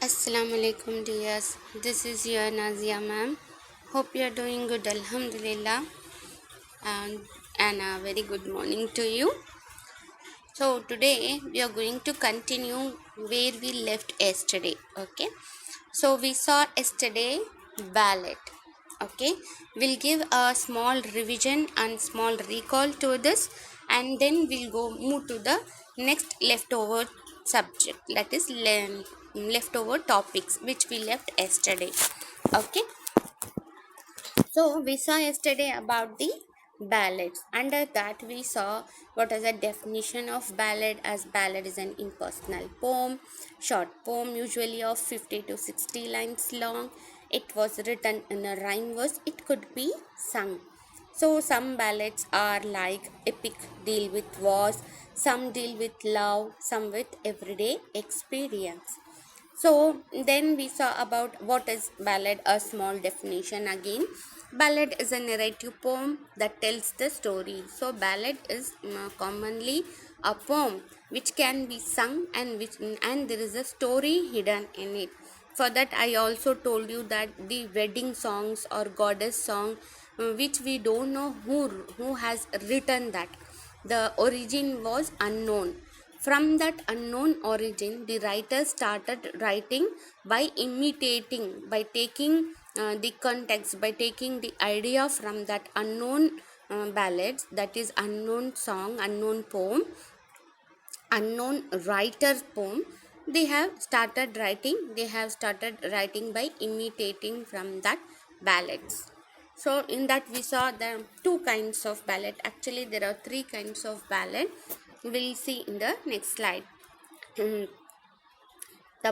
Assalamualaikum dears. This is your Nazia ma'am. Hope you are doing good. Alhamdulillah. And a very good morning to you. So today we are going to continue where we left yesterday. Okay. So we saw yesterday ballad. Okay. We'll give a small revision and small recall to this, and then we'll go move to the next leftover subject, that is leftover topics which we left yesterday. Okay. So we saw yesterday about the ballads. Under that we saw what is the definition of ballad, as ballad is an impersonal poem, short poem usually of 50 to 60 lines long. It was written in a rhyme verse. It could be sung. So some ballads are like epic, deal with wars, some deal with love, some with everyday experience. So then we saw about what is ballad, a small definition again. Ballad is a narrative poem that tells the story. So ballad is commonly a poem which can be sung, and there is a story hidden in it. For that I also told you that the wedding songs or goddess song, which we don't know who has written that. The origin was unknown. From that unknown origin, the writer started writing by imitating, by taking the context, by taking the idea from that unknown ballads, that is unknown song, unknown poem, unknown writer's poem. They have started writing by imitating from that ballads. So in that we saw the two kinds of ballad. Actually there are three kinds of ballad. We'll see in the next slide. The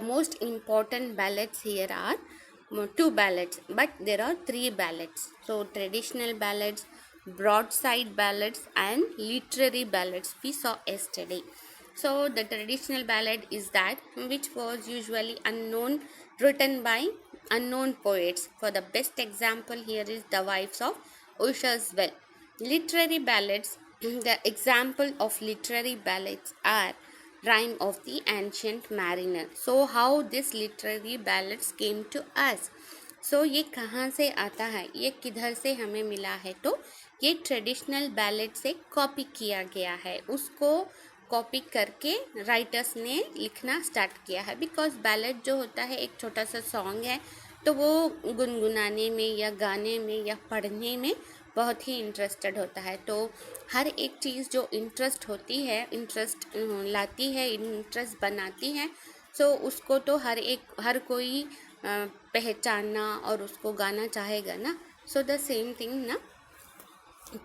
most important ballads here are two ballads, but there are three ballads. So traditional ballads, broadside ballads, and literary ballads we saw yesterday. So the traditional ballad is that which was usually unknown, written by unknown poets. For the best example here is The Wives of Usher's Well. Literary ballads, the example of literary ballads are Rhyme of the Ancient Mariner. So how this literary ballads came to us? So ये कहाँ से आता है, ये किधर से हमें मिला है? तो ये ट्रेडिशनल बैलेड से कॉपी किया गया है. उसको कॉपी करके राइटर्स ने लिखना स्टार्ट किया है. बिकॉज बैलेड जो होता है एक छोटा सा सॉन्ग है, तो वो गुनगुनाने में या गाने में या पढ़ने में बहुत ही इंटरेस्टेड होता है. तो हर एक चीज़ जो इंटरेस्ट होती है, इंटरेस्ट लाती है, इंटरेस्ट बनाती है, सो उसको तो हर कोई पहचानना और उसको गाना चाहेगा ना. सो द सेम थिंग ना,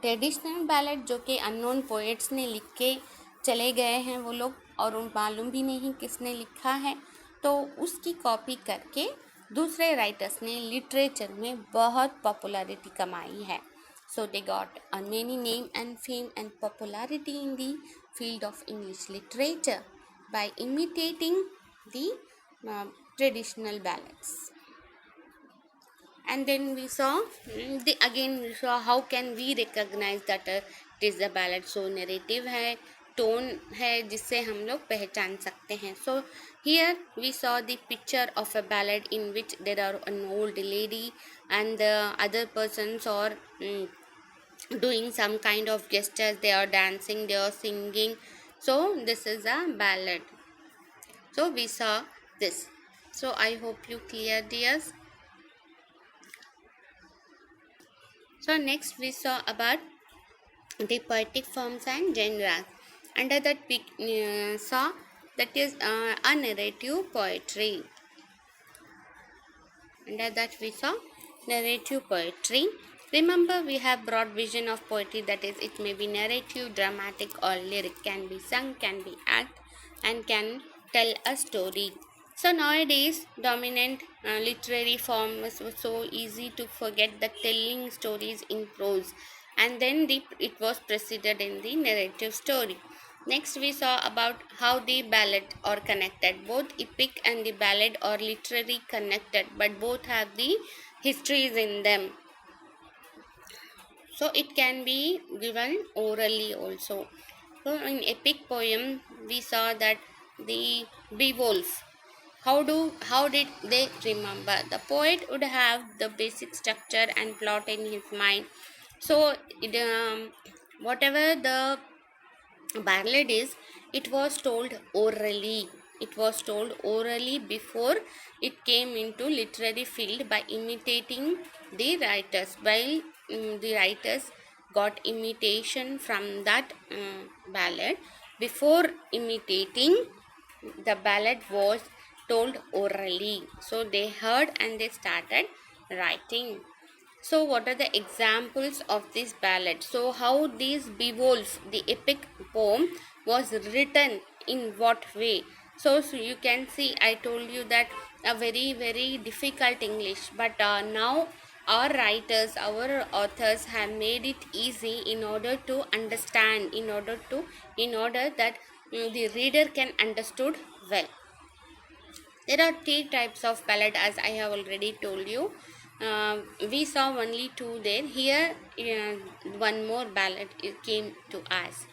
ट्रेडिशनल बैलेड जो कि अननोन पोएट्स ने लिख के चले गए हैं वो लोग, और मालूम भी नहीं किसने लिखा है, तो उसकी कॉपी करके दूसरे राइटर्स ने लिटरेचर में बहुत पॉपुलैरिटी कमाई है. So they got a many name and fame and popularity in the field of English literature by imitating the traditional ballads. And then we saw we saw how can we recognize that it is a ballad. So narrative है, tone है जिससे हम लोग पहचान सकते हैं. So here we saw the picture of a ballad in which there are an old lady and the other persons are doing some kind of gestures. They are dancing, they are singing. So this is a ballad. So we saw this. So I hope you clear, dears. So next we saw about the poetic forms and genres. Under that we saw that is a narrative poetry. Under that we saw narrative poetry. Remember, we have broad vision of poetry, that is, it may be narrative, dramatic, or lyric, can be sung, can be act, and can tell a story. So nowadays, dominant literary form is so easy to forget the telling stories in prose, and then it was preceded in the narrative story. Next, we saw about how the ballad are connected. Both epic and the ballad are literally connected, but both have the histories in them. So it can be given orally also. So in epic poem, we saw that the Beowulf How did they remember? The poet would have the basic structure and plot in his mind. So whatever the ballad is, it was told orally. It was told orally before it came into literary field by imitating the writers. While the writers got imitation from that ballad, before imitating, the ballad was told orally. So they heard and they started writing. So, what are the examples of this ballad? So, how this Beowulf, the epic poem, was written in what way? So you can see, I told you that a very difficult English, but now our writers, our authors have made it easy in order to understand, in order that the reader can understood well. There are three types of ballad, as I have already told you. We saw only two there. Here, one more ballad came to us.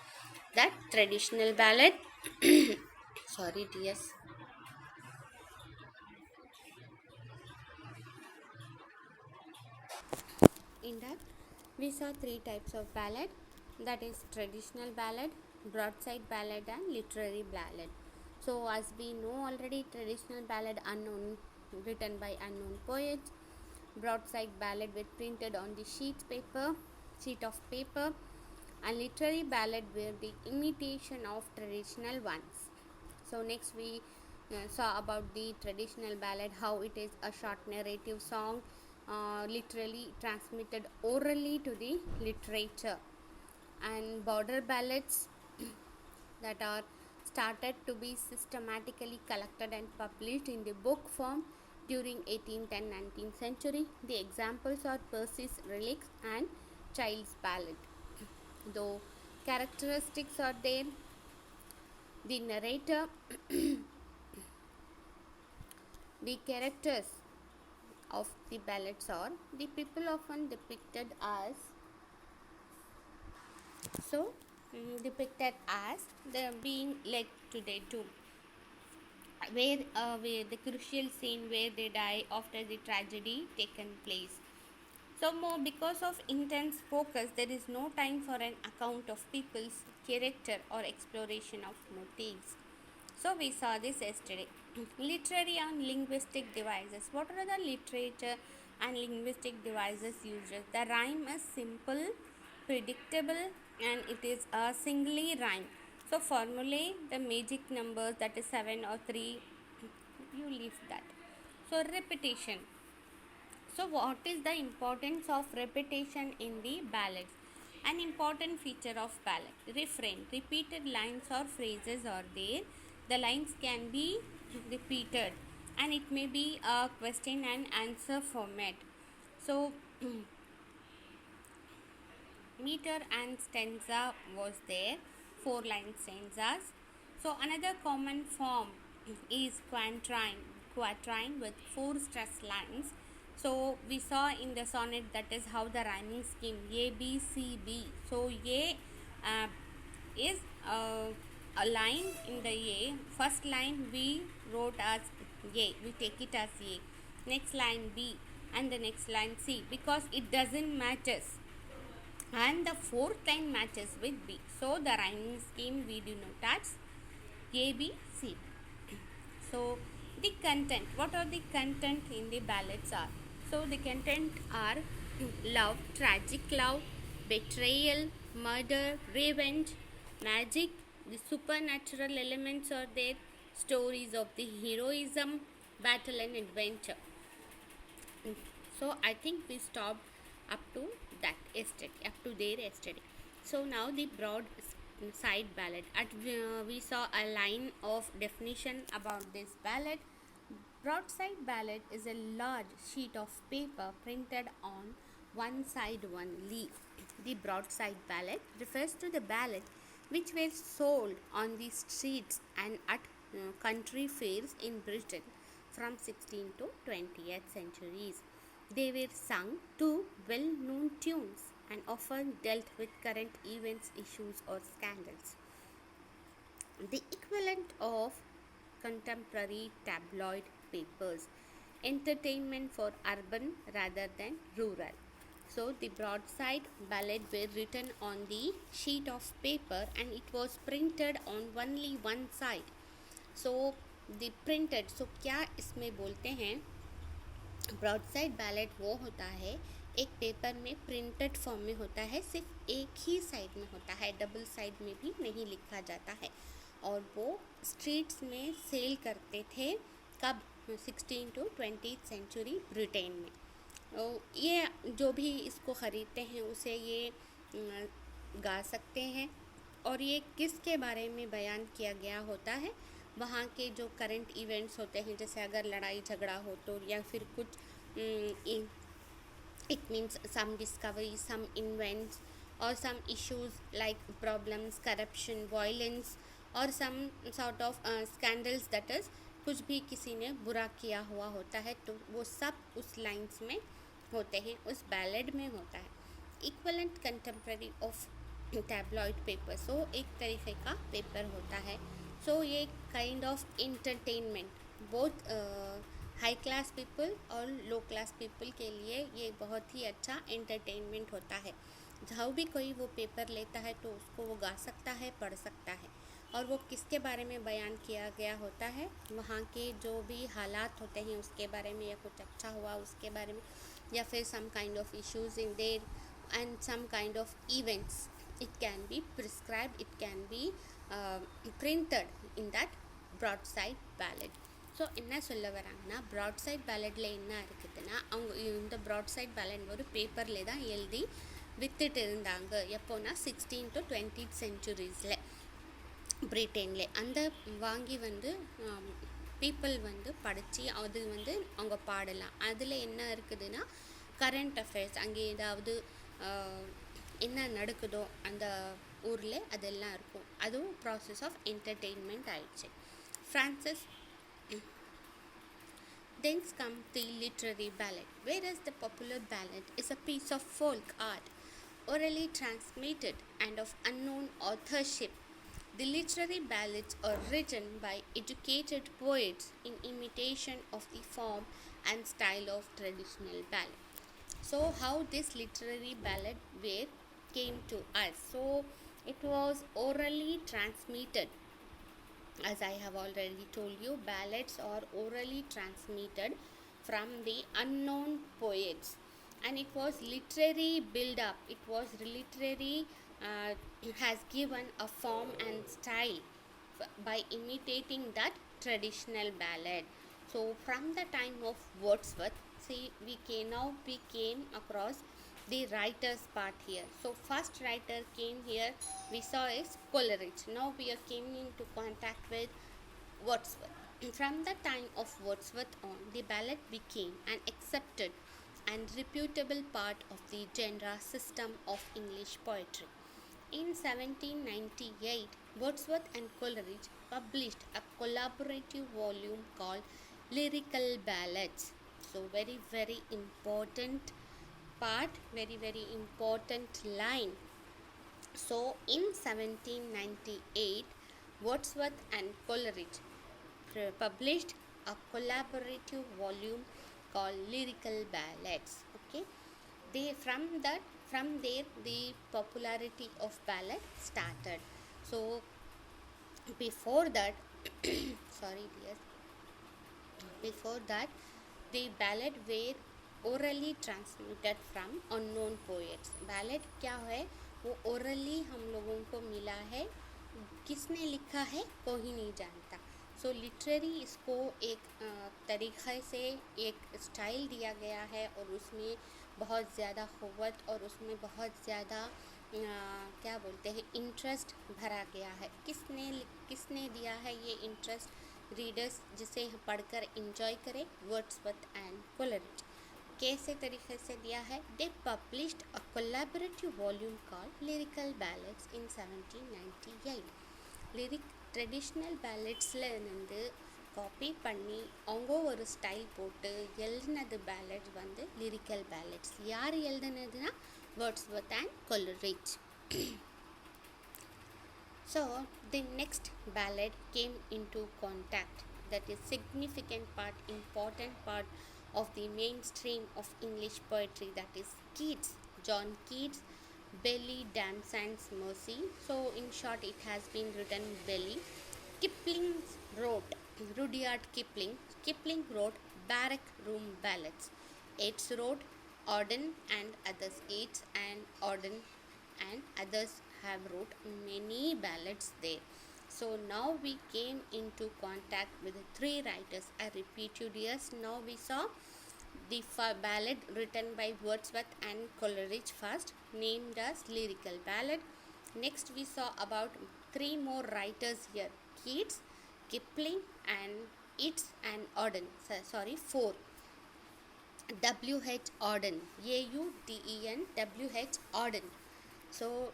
That traditional ballad. Sorry, dears. In that, we saw three types of ballad. That is traditional ballad, broadside ballad, and literary ballad. So, as we know already, traditional ballad unknown, written by unknown poets, broadside ballad with printed on the sheet of paper, and literary ballad were the imitation of traditional ones. So next we saw about the traditional ballad, how it is a short narrative song, literally transmitted orally to the literature, and border ballads that are started to be systematically collected and published in the book form during 18th and 19th century. The examples are Percy's Relics and Child's Ballad. Though characteristics are there, the narrator, the characters of the ballads are the people often depicted as depicted as the being like today too, where the crucial scene where they die after the tragedy taken place. So more because of intense focus, there is no time for an account of people's character or exploration of motives. So we saw this yesterday. Literary and linguistic devices. What are the literature and linguistic devices used? The rhyme is simple, predictable, and it is a singly rhyme. So formulae, the magic numbers, that is 7 or 3, you leave that. So repetition. So, what is the importance of repetition in the ballads? An important feature of ballad. Refrain. Repeated lines or phrases are there. The lines can be repeated and it may be a question and answer format. So, meter and stanza was there, 4-line stanzas. So, another common form is quatrain with 4 stress lines. So we saw in the sonnet, that is how the rhyming scheme A B C B. So A is a line in the A. First line we wrote as A, we take it as A. Next line B and the next line C, because it doesn't matches, and the fourth line matches with B. So the rhyming scheme we denote as A B C. So the content, what are the content in the ballads are? So the content are love, tragic love, betrayal, murder, revenge, magic, the supernatural elements are there, stories of the heroism, battle and adventure. So I think we stopped up to that yesterday, up to there yesterday. So now the broad side ballad. We saw a line of definition about this ballad. Broadside ballad is a large sheet of paper printed on one side only. The broadside ballad refers to the ballad which were sold on the streets and at country fairs in Britain from 16th to 20th centuries. They were sung to well-known tunes and often dealt with current events, issues or scandals. The equivalent of contemporary tabloid papers, entertainment for urban rather than rural. So the broadside ballad were written on the sheet of paper and it was printed on only one side. So the printed, so क्या इसमें बोलते हैं, broadside ballot वो होता है एक paper में printed form में होता है, सिर्फ एक ही साइड में होता है, डबल साइड में भी नहीं लिखा जाता है, और वो स्ट्रीट्स में सेल करते थे कब, 16 to 20th सेंचुरी ब्रिटेन में। ये जो भी इसको ख़रीदते हैं उसे ये गा सकते हैं, और ये किसके बारे में बयान किया गया होता है, वहाँ के जो करंट इवेंट्स होते हैं, जैसे अगर लड़ाई झगड़ा हो तो, या फिर कुछ it means some discovery, some events और some issues like problems, corruption, violence और some sort of scandals, that is कुछ भी किसी ने बुरा किया हुआ होता है तो वो सब उस लाइन्स में होते हैं, उस बैलेड में होता है। Equivalent contemporary of tabloid paper, so एक तरीके का पेपर होता है। सो ये kind of entertainment, both high class people और लो क्लास पीपल के लिए ये बहुत ही अच्छा एंटरटेनमेंट होता है। जहाँ भी कोई वो पेपर लेता है तो उसको वो गा सकता है, पढ़ सकता है, और वो किसके बारे में बयान किया गया होता है, वहाँ के जो भी हालात होते हैं उसके बारे में, या कुछ अच्छा हुआ उसके बारे में, या फिर some kind of issues in there and some kind of events. It can be prescribed, it can be printed in that broadside ballad. So என்ன சொல்ல வராங்கன்னா, ப்ராட்சைட் பேலட்டில் என்ன இருக்குதுன்னா, அவங்க இந்த ப்ராட்சைட் பேலட் ஒரு பேப்பரில் தான் எழுதி விற்றுட்டு இருந்தாங்க. எப்போனா 16 to 20th சென்ச்சுரிஸில் பிரிட்டனில் அந்த வாங்கி வந்து பீப்புள் வந்து படித்து அது வந்து அவங்க பாடலாம். அதில் என்ன இருக்குதுன்னா, கரண்ட் அஃபேர்ஸ், அங்கே ஏதாவது என்ன நடக்குதோ அந்த ஊரில் அதெல்லாம் இருக்கும். அதுவும் ப்ராசஸ் ஆஃப் என்டர்டெயின்மெண்ட் ஆயிடுச்சு. Francis Thence come the literary ballad, whereas the popular ballad is a piece of folk art, orally transmitted and of unknown authorship. The literary ballads are written by educated poets in imitation of the form and style of traditional ballad. So how this literary ballad came to us? So it was orally transmitted. As I have already told you, ballads are orally transmitted from the unknown poets, and it was literary build up. It was literary has given a form and style by imitating that traditional ballad. So from the time of Wordsworth, see, we came across the writer's part here. So first writer came here, we saw is Coleridge. Now we are came into contact with Wordsworth. From the time of Wordsworth on, the ballad became an accepted and reputable part of the genre system of English poetry. In 1798, Wordsworth and Coleridge published a collaborative volume called Lyrical Ballads. So very, very important part, very, very important line. So in 1798, Wordsworth and Coleridge published a collaborative volume called Lyrical Ballads. Okay, from there the popularity of ballad started. So before that sorry dear, before that the ballad were orally transmitted from unknown poets. ballad क्या है, वो orally हम लोगों को मिला है, किसने लिखा है कोई नहीं जानता. सो लिटरेरी इसको एक तरीक़े से एक स्टाइल दिया गया है, और उसमें बहुत ज़्यादा क़ुव्वत और उसमें बहुत ज़्यादा क्या बोलते हैं, इंटरेस्ट भरा गया है. किसने दिया है ये इंटरेस्ट, रीडर्स जिसे पढ़कर इंजॉय करें, वर्ड्सवर्थ एंड कोलरिज. कैसे तरीके से दिया है, they published a collaborative volume called lyrical ballads in 1798. Lyric traditional பேலட்ஸில் இருந்து காப்பி பண்ணி அவங்க ஒரு ஸ்டைல் போட்டு எழுதினது பேலட் வந்து லிரிக்கல் பேலட்ஸ். யார் எழுதினதுன்னா Wordsworth and Coleridge. So the next ballad came into contact that is significant part, important part of the mainstream of English poetry, that is Keats, John Keats, Belly, Damn Sans Mercy. So in short, it has been written Belly. Kipling wrote, Rudyard Kipling. Kipling wrote Barrack Room Ballads. Yeats wrote Auden and others. Yeats and Auden and others have wrote many ballads there. So now we came into contact with the three writers. I repeat you, dears. Now we saw the ballad written by Wordsworth and Coleridge first, named as lyrical ballad. Next we saw about three more writers here: Keats, Kipling, and Yeats and Auden. Sorry, four. W.H. Auden, A-U-D-E-N, W.H. Auden. So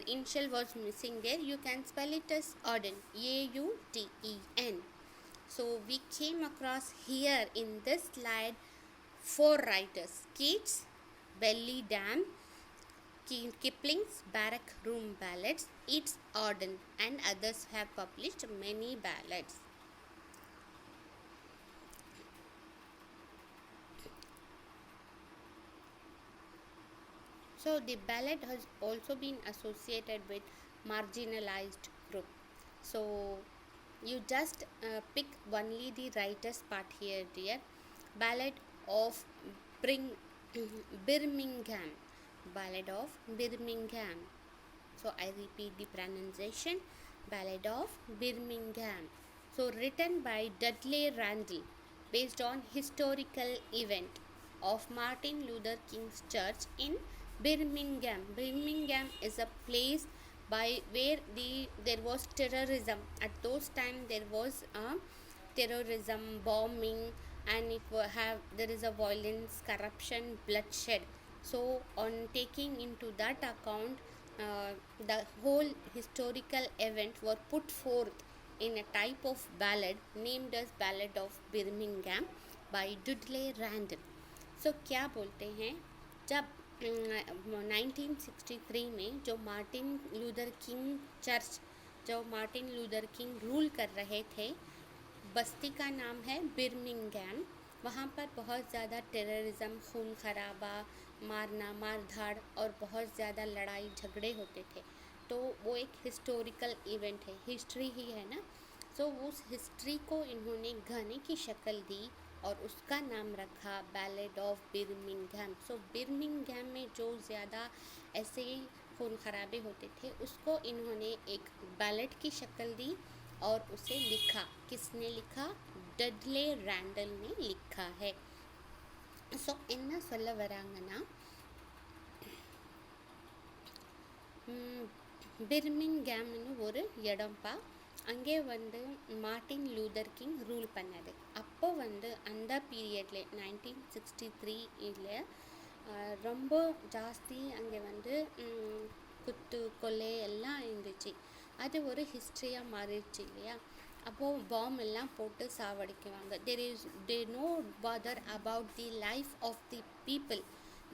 initial was missing there. You can spell it as Auden, A-U-D-E-N. So we came across here in this slide four writers: Keats, Belly Dam, Kipling's Barrack Room Ballads, Yeats, Auden, and others have published many ballads. So the ballad has also been associated with marginalized group. So you just pick only the writer's part here, dear. Ballad of Birmingham. Ballad of Birmingham. So I repeat the pronunciation. Ballad of Birmingham. So written by Dudley Randall, based on historical event of Martin Luther King's church in Birmingham. Birmingham is a place by where there was terrorism. At those time there was a terrorism, bombing, and there is a violence, corruption, bloodshed. So on taking into that account, the whole historical event were put forth in a type of ballad named as Ballad of Birmingham by Dudley Randall. So क्या बोलते हैं, जब 1963 में जो Martin Luther king rule कर रहे थे, बस्ती का नाम है बिर्मिंगहैम। वहाँ पर बहुत ज़्यादा टेररिज्म, खून खराबा, मारना, मार धाड़ और बहुत ज़्यादा लड़ाई झगड़े होते थे। तो वो एक हिस्टोरिकल इवेंट है, हिस्ट्री ही है ना। सो उस हिस्ट्री को इन्होंने गाने की शक्ल दी और उसका नाम रखा बैलेड ऑफ बिर्मिंगहैम। सो बिर्मिंगहैम में जो ज़्यादा ऐसे खून खराबे होते थे, उसको इन्होंने एक बैलेड की शक्ल दी और उसे लिखा। किसने लिखा? डडले रैंडल ने लिखा है। ஸோ என்ன சொல்ல வராங்கன்னா, பிர்மிங்ஹாம்னு ஒரு இடம்ப்பா. அங்கே வந்து மார்ட்டின் லூதர் கிங் ரூல் பண்ணது. அப்போ வந்து அந்த பீரியட்ல 1963 ரொம்ப ஜாஸ்தி அங்கே வந்து குத்து கொலை எல்லாம் இருந்துச்சு. அது ஒரு ஹிஸ்ட்ரியாக மாறிடுச்சு இல்லையா. அப்போது பாம் எல்லாம் போட்டு சாவடிக்குவாங்க. they no bother about the life of the people.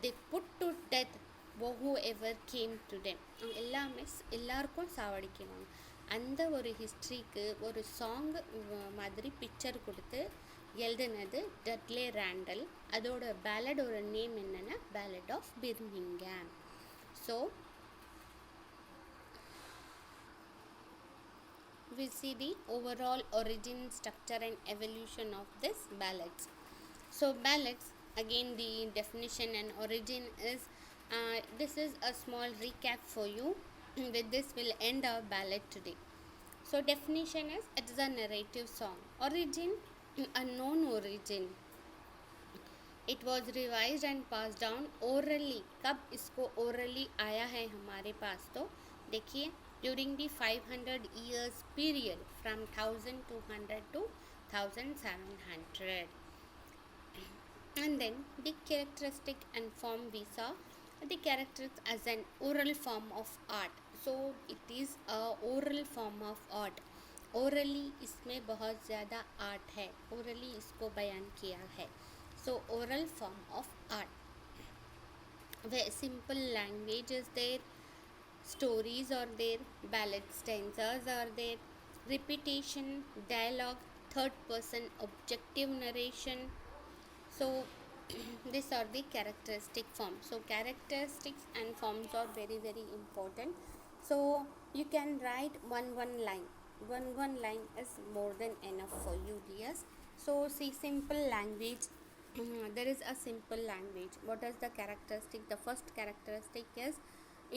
they put to death whoever came to them. அவங்க எல்லாருக்கும் சாவடிக்குவாங்க. அந்த ஒரு ஹிஸ்ட்ரிக்கு ஒரு சாங் மாதிரி பிக்சர் கொடுத்து எழுதுனது டட்லே ரேண்டல். அதோட பேலடோட நேம் என்னென்னா ballad of Birmingham. So we see the overall origin, structure and evolution of this ballads. So ballads, again the definition and origin is, this is a small recap for you. With this we'll end our ballad today. So definition is, it is a narrative song. Origin, unknown origin. It was revised and passed down orally. कब इसको orally आया है हमारे पास? तो देखिए, during the 500 years period from 1200 to 1700. And then the characteristic and form we saw. The characteristics as an oral form of art. So it is a oral form of art. Orally इसमें बहुत ज़्यादा art है, orally इसको बयान किया है. So oral form of art, where simple language is there, stories are there, ballad stanzas are there, repetition, dialogue, third person objective narration. So these are the characteristic forms. So characteristics and forms are very very important. So you can write one line. One line is more than enough for you, dears. So see, simple language. There is a simple language. What is the characteristic? The first characteristic is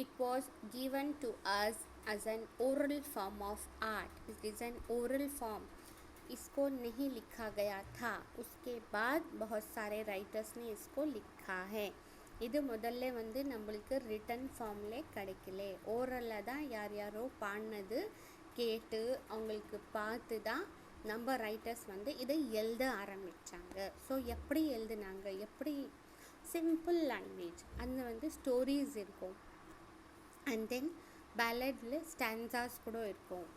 it was given to us as an oral form of art. It is an oral form. इसको नहीं लिखा गया था, उसके बाद बहुत सारे writers इसको लिखा है. இது முதல்ல வந்து நம்மளுக்கு ரிட்டன் ஃபார்ம்ல கிடைக்கல. ஓரலில் தான் யார் யாரோ பாடினது கேட்டு அவங்களுக்கு பார்த்து தான் நம்ம ரைட்டர்ஸ் வந்து இதை எழுத ஆரம்பித்தாங்க. ஸோ எப்படி எழுதுனாங்க, எப்படி சிம்பிள் லாங்குவேஜ், அந்த வந்து ஸ்டோரிஸ் இருக்கும். அண்ட் தென் பேலட்ல ஸ்டான்சாஸ் கூட இருக்கும்.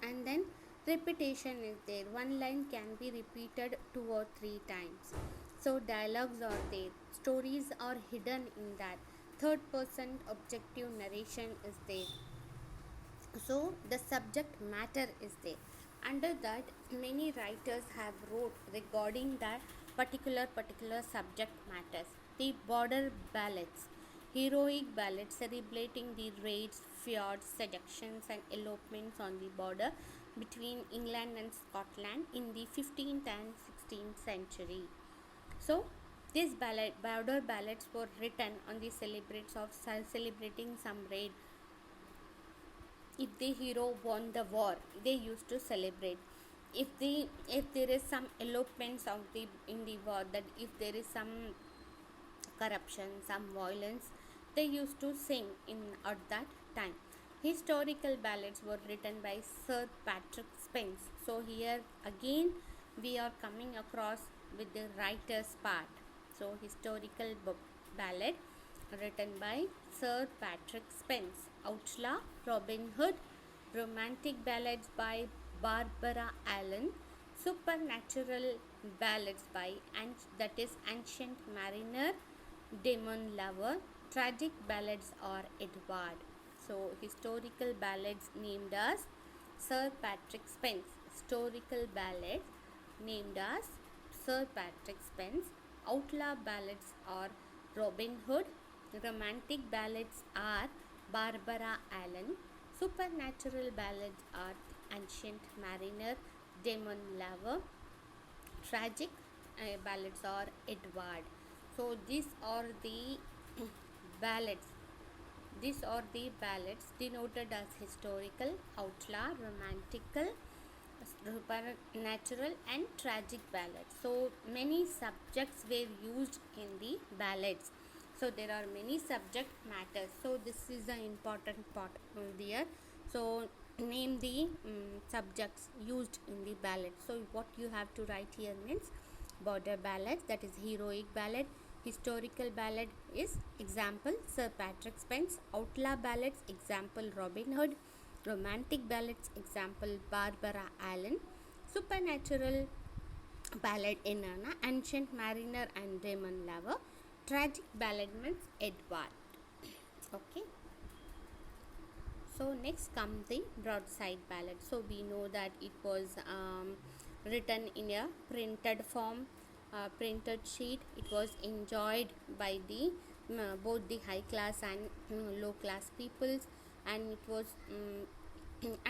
And then repetition is there. One line can be repeated 2 or 3 times. So dialogues are there. Stories are hidden in that. Third person objective narration is there. So the subject matter is there. Under that, many writers have wrote regarding that particular subject matters. The border ballads, heroic ballads celebrating the raids, fjords, seductions and elopements on the border between England and Scotland in the 15th and 16th century. So these border ballads were written on the celebrating some raid. If the hero won the war, they used to celebrate. If there is some elopements in the war, that if there is some corruption, some violence, they used to sing at that time. Historical ballads were written by Sir Patrick Spence. So here again we are coming across with the writer's part. So historical ballad written by Sir Patrick Spence. Outlaw, Robin Hood. Romantic ballads by Barbara Allen. Supernatural ballads by that is Ancient Mariner, Demon Lover. Tragic ballads are Edward. So historical ballads named as Sir Patrick Spence. Historical ballads named as Sir Patrick Spence. Outlaw ballads are Robin Hood. Romantic ballads are Barbara Allen. Supernatural ballads are Ancient Mariner, Demon Lover. Tragic ballads are Edward. So these are the ballads. These are the ballads denoted as historical, outlaw, romantical, supernatural and tragic ballads. So many subjects were used in the ballads. So there are many subject matters. So this is the important part there. So name the subjects used in the ballad. So what you have to write here means border ballad, that is heroic ballad. Historical ballad is example Sir Patrick Spence. Outlaw ballads example Robin Hood. Romantic ballads example Barbara Allen. Supernatural ballad enna Ancient Mariner and Demon Lover. Tragic ballad means Edward. Okay. So next come the broadside ballad. So we know that it was written in a printed form, printed sheet. It was enjoyed by the both the high class and low class peoples, and it was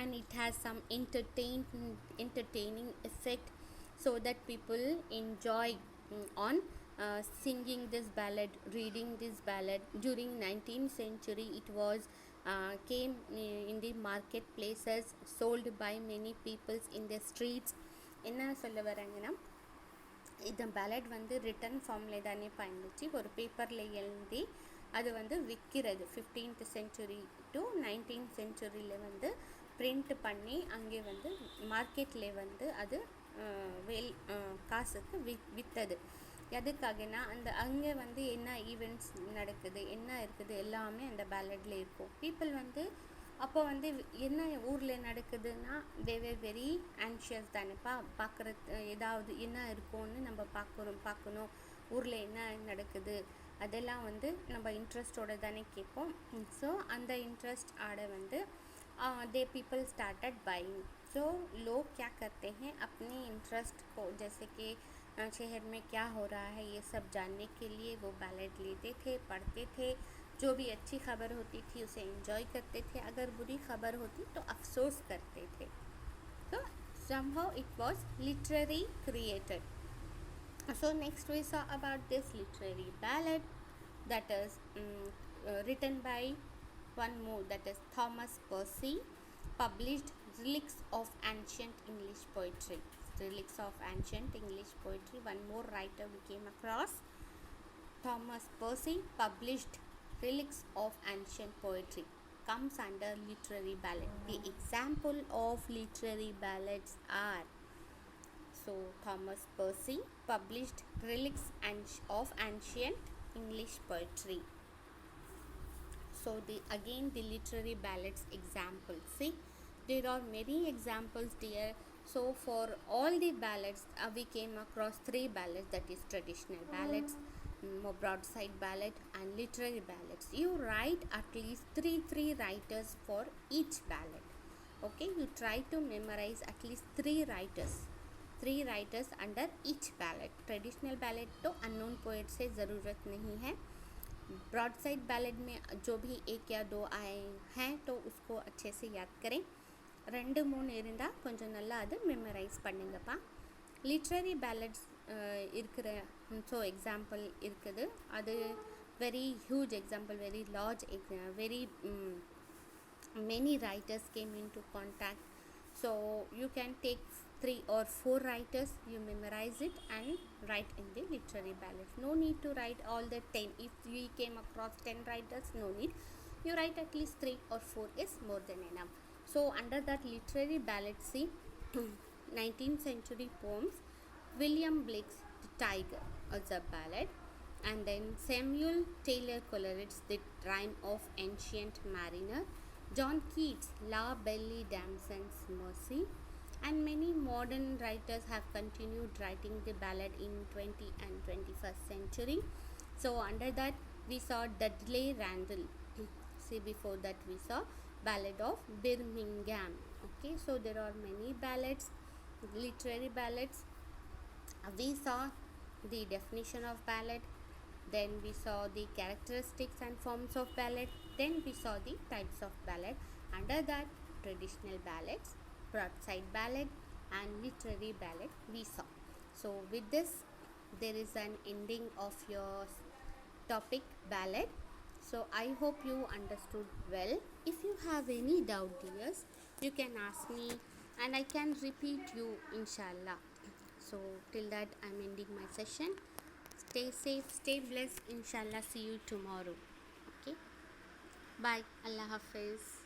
and it has some entertaining effect, so that people enjoy on singing this ballad, reading this ballad. During 19th century it was came in the marketplaces, sold by many peoples in the streets. என்ன சொல்ல வராங்கன்னா, இந்த ballot வந்து return ஃபார்மில் தானே பயந்துச்சு, ஒரு பேப்பரில் எழுதி அது வந்து விற்கிறது. 15th century to 19th centuryயில் வந்து பிரிண்ட் பண்ணி அங்கே வந்து மார்க்கெட்டில் வந்து அது காசுக்கு விற்றது. எதுக்காகனா அந்த அங்கே வந்து என்ன ஈவெண்ட்ஸ் நடக்குது, என்ன இருக்குது எல்லாமே அந்த பேலட்டில் இருக்கும். பீப்புள் வந்து அப்போ வந்து என்ன ஊரில் நடக்குதுன்னா தேவே வெரி ஆன்ஷியஸ் தானேப்பா, பார்க்குறது ஏதாவது என்ன இருக்கும்னு நம்ம பார்க்கணும், ஊரில் என்ன நடக்குது அதெல்லாம் வந்து நம்ம இன்ட்ரெஸ்டோடு தானே கேட்போம். ஸோ அந்த இன்ட்ரெஸ்ட் ஆட வந்து they people started buying. जो लोग क्या करते हैं अपने इंटरेस्ट को, जैसे कि शहर में क्या हो रहा है ये सब जानने के लिए वो बैलेट लेते थे, पढ़ते थे। जो भी अच्छी खबर होती थी उसे एंजॉय करते थे, अगर बुरी खबर होती तो अफसोस करते थे। तो somehow it was literary created. So next we saw about this literary ballad that is written by one more, that is Thomas Percy, published Relics of Ancient English Poetry. Relics of Ancient English Poetry, one more writer we came across, Thomas Percy, published Relics of Ancient Poetry, comes under literary ballad. The example of literary ballads are, so Thomas Percy published Relics of Ancient English Poetry. So the literary ballads example. See, there are many examples dear. So for all the ballads, we came across 3 ballads, that is traditional ballads, broadside ballad and literary ballads. You write at least three writers for each ballad. Okay, you try to memorize at least 3 writers under each ballot. Traditional ballot तो unknown poet से ज़रूरत नहीं है. Broad side ballot में जो भी 1 या 2 आए हैं तो उसको अच्छे से याद करें. 2-3 இருந்தால் கொஞ்சம் நல்லா அது மெமரைஸ் பண்ணுங்கப்பா. லிட்ரரி பேலட்ஸ் இருக்கிற ஸோ எக்ஸாம்பிள் இருக்குது. அது very huge example, very large, very many writers came into contact. So you can take 3 or 4 writers, you memorize it and write in the literary ballad. No need to write all the 10. If we came across 10 writers, no need. You write at least 3 or 4 is more than enough. So under that literary ballad, see 19th century poems, William Blake's The Tiger as a ballad, and then Samuel Taylor Coleridge's The Rime of Ancient Mariner, John Keats' La Belle Damson's Mercy, and many modern writers have continued writing the ballad in 20th and 21st century. So under that we saw Dudley Randall. See, before that we saw Ballad of Birmingham. Okay, so there are many ballads, literary ballads. We saw the definition of ballad, then we saw the characteristics and forms of ballad, then we saw the types of ballad. Under that, traditional ballads, broadside ballad and literary ballad we saw. So with this there is an ending of your topic ballad. So I hope you understood well. If you have any doubt dears, you can ask me and I can repeat you inshallah. So till that I'm ending my session. Stay safe, stay blessed, inshallah. See you tomorrow. Okay, bye. Allah Hafiz.